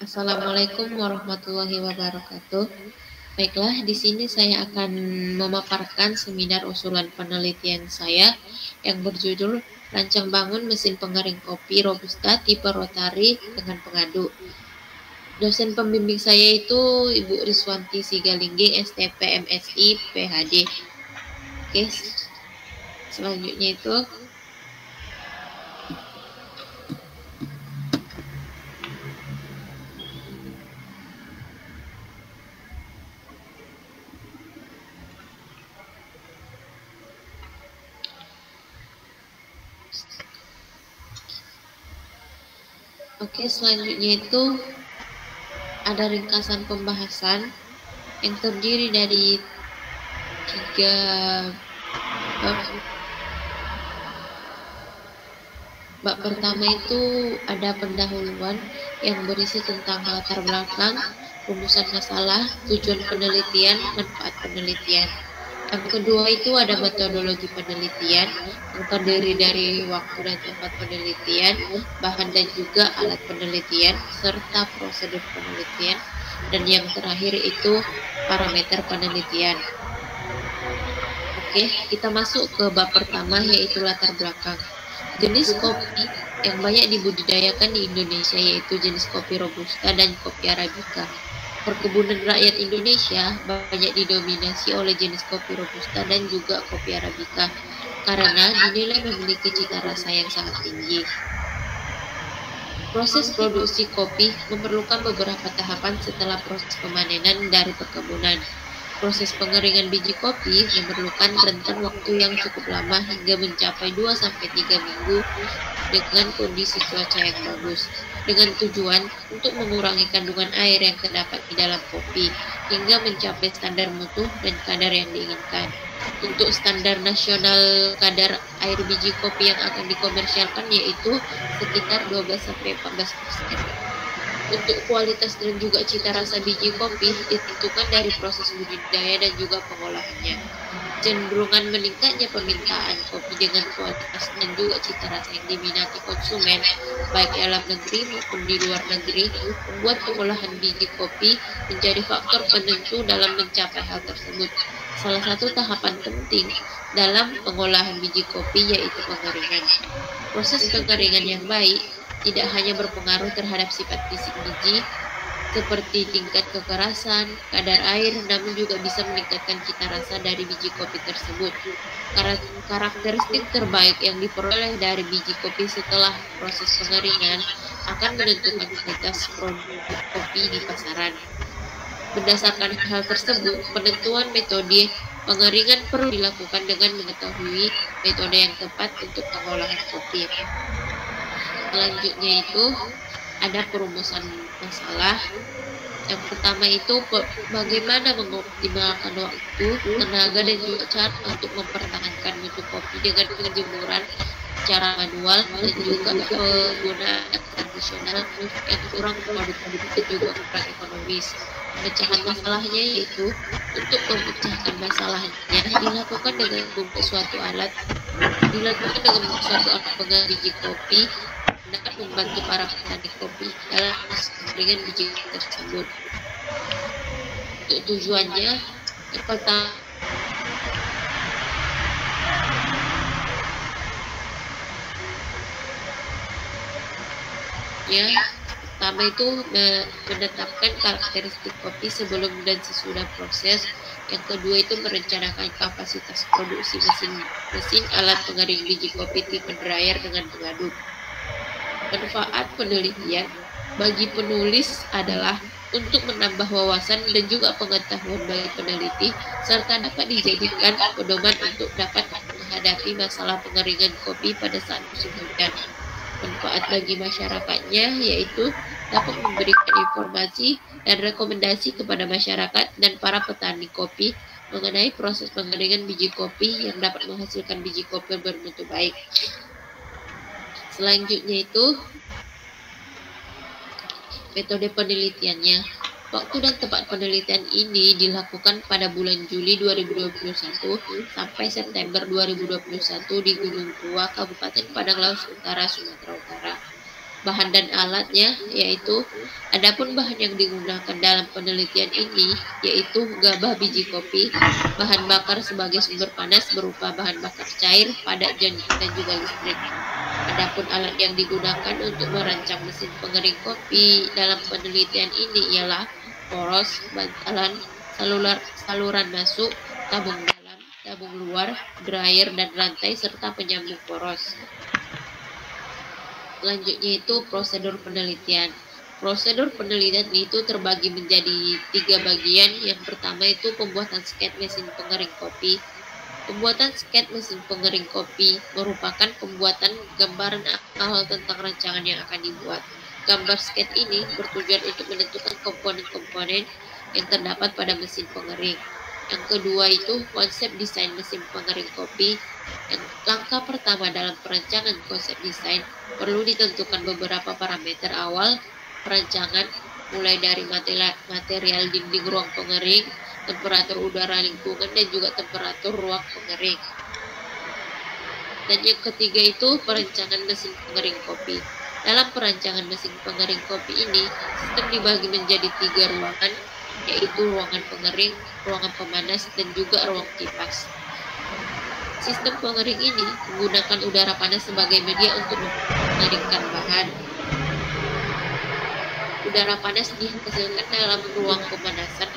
Assalamualaikum warahmatullahi wabarakatuh. Baiklah, di sini saya akan memaparkan seminar usulan penelitian saya yang berjudul Rancang bangun mesin pengering kopi Robusta tipe rotari dengan pengaduk. Dosen pembimbing saya itu Ibu Riswanti Sigalingging, STP MSI PhD. Oke, selanjutnya itu selanjutnya itu ada ringkasan pembahasan yang terdiri dari 3 bab. Bab pertama itu ada pendahuluan yang berisi tentang latar belakang, rumusan masalah, tujuan penelitian, manfaat penelitian. Yang kedua itu ada metodologi penelitian yang terdiri dari waktu dan tempat penelitian, bahan dan juga alat penelitian, serta prosedur penelitian. Dan yang terakhir itu parameter penelitian. Oke, kita masuk ke bab pertama, yaitu latar belakang. Jenis kopi yang banyak dibudidayakan di Indonesia yaitu jenis kopi Robusta dan kopi Arabica. Perkebunan rakyat Indonesia banyak didominasi oleh jenis kopi Robusta dan juga kopi Arabica karena dinilai memiliki cita rasa yang sangat tinggi. Proses produksi kopi memerlukan beberapa tahapan setelah proses pemanenan dari perkebunan. Proses pengeringan biji kopi memerlukan rentang waktu yang cukup lama hingga mencapai 2-3 minggu dengan kondisi cuaca yang bagus, dengan tujuan untuk mengurangi kandungan air yang terdapat di dalam kopi hingga mencapai standar mutu dan kadar yang diinginkan. Untuk standar nasional kadar air biji kopi yang akan dikomersialkan yaitu sekitar 12-14%. Untuk kualitas dan juga cita rasa biji kopi ditentukan dari proses budidaya dan juga pengolahannya. Cenderungan meningkatnya permintaan kopi dengan kualitas dan juga cita rasa yang diminati konsumen baik dalam negeri maupun di luar negeri membuat pengolahan biji kopi menjadi faktor penentu dalam mencapai hal tersebut. Salah satu tahapan penting dalam pengolahan biji kopi yaitu pengeringan. Proses pengeringan yang baik tidak hanya berpengaruh terhadap sifat fisik biji seperti tingkat kekerasan, kadar air, namun juga bisa meningkatkan cita rasa dari biji kopi tersebut. Karakteristik terbaik yang diperoleh dari biji kopi setelah proses pengeringan akan menentukan kualitas produk kopi di pasaran. Berdasarkan hal tersebut, penentuan metode pengeringan perlu dilakukan dengan mengetahui metode yang tepat untuk pengolahan kopi. Selanjutnya itu ada perumusan masalah. Yang pertama itu bagaimana mengoptimalkan waktu, tenaga dan juga cara untuk mempertahankan mutu kopi dengan penjemuran secara manual dan juga penggunaan tradisional yang kurang produktif dan juga kurang ekonomis. Pemecahan masalahnya yaitu untuk memecahkan masalahnya dilakukan dengan suatu alat pengering biji kopi dapat membantu para petani kopi dalam pengeringan biji tersebut. Untuk tujuannya, yang pertama itu menetapkan karakteristik kopi sebelum dan sesudah proses. Yang kedua itu merencanakan kapasitas produksi mesin alat pengering biji kopi tipe dryer dengan pengaduk. Manfaat penelitian bagi penulis adalah untuk menambah wawasan dan juga pengetahuan bagi peneliti serta dapat dijadikan pedoman untuk dapat menghadapi masalah pengeringan kopi pada saat musim hujan. Manfaat bagi masyarakatnya yaitu dapat memberikan informasi dan rekomendasi kepada masyarakat dan para petani kopi mengenai proses pengeringan biji kopi yang dapat menghasilkan biji kopi bermutu baik. Selanjutnya itu metode penelitiannya. Waktu dan tempat penelitian ini dilakukan pada bulan Juli 2021 sampai September 2021 di Gunung Tua, Kabupaten Padang Laos Utara, Sumatera Utara. Bahan dan alatnya yaitu, adapun bahan yang digunakan dalam penelitian ini yaitu gabah biji kopi, bahan bakar sebagai sumber panas berupa bahan bakar cair, padat dan juga listrik. Adapun alat yang digunakan untuk merancang mesin pengering kopi dalam penelitian ini ialah poros, bantalan, saluran masuk, tabung dalam, tabung luar, dryer dan rantai serta penyambung poros. Selanjutnya itu prosedur penelitian. Prosedur penelitian itu terbagi menjadi 3 bagian. Yang pertama itu pembuatan sket mesin pengering kopi. Pembuatan sket mesin pengering kopi merupakan pembuatan gambaran awal tentang rancangan yang akan dibuat. Gambar sket ini bertujuan untuk menentukan komponen-komponen yang terdapat pada mesin pengering. Yang kedua itu konsep desain mesin pengering kopi. Langkah pertama dalam perancangan konsep desain perlu ditentukan beberapa parameter awal perancangan, mulai dari material dinding ruang pengering, temperatur udara lingkungan, dan juga temperatur ruang pengering. Dan yang ketiga itu perancangan mesin pengering kopi. Dalam perancangan mesin pengering kopi ini, sistem dibagi menjadi 3 ruangan, yaitu ruangan pengering, ruangan pemanas, dan juga ruang kipas. Sistem pengering ini menggunakan udara panas sebagai media untuk mengeringkan bahan. Udara panas dihasilkan dalam ruang pemanasan.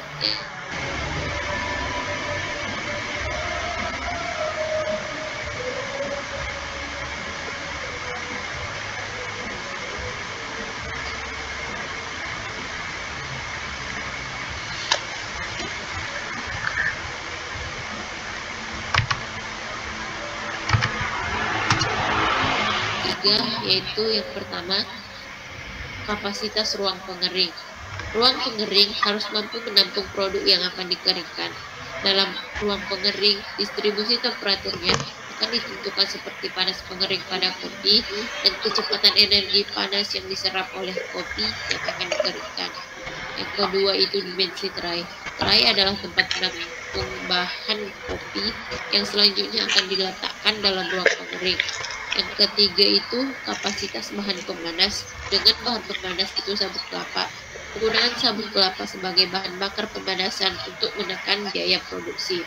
Yaitu yang pertama, kapasitas ruang pengering. Ruang pengering harus mampu menampung produk yang akan dikeringkan. Dalam ruang pengering, distribusi temperaturnya akan ditentukan seperti panas pengering pada kopi dan kecepatan energi panas yang diserap oleh kopi yang akan dikeringkan. Yang kedua itu dimensi tray. Tray adalah tempat menampung bahan kopi yang selanjutnya akan diletakkan dalam ruang pengering. Yang ketiga itu kapasitas bahan pemanas. Dengan bahan pemanas itu sabut kelapa. Penggunaan sabut kelapa sebagai bahan bakar pemanasan untuk menekan biaya produksi.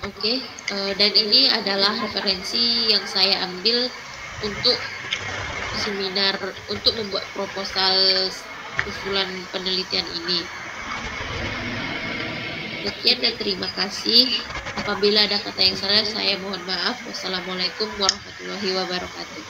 Oke, dan ini adalah referensi yang saya ambil untuk seminar untuk membuat proposal usulan penelitian ini. Sekian dan terima kasih. Apabila ada kata yang salah, saya mohon maaf. Wassalamualaikum warahmatullahi wabarakatuh.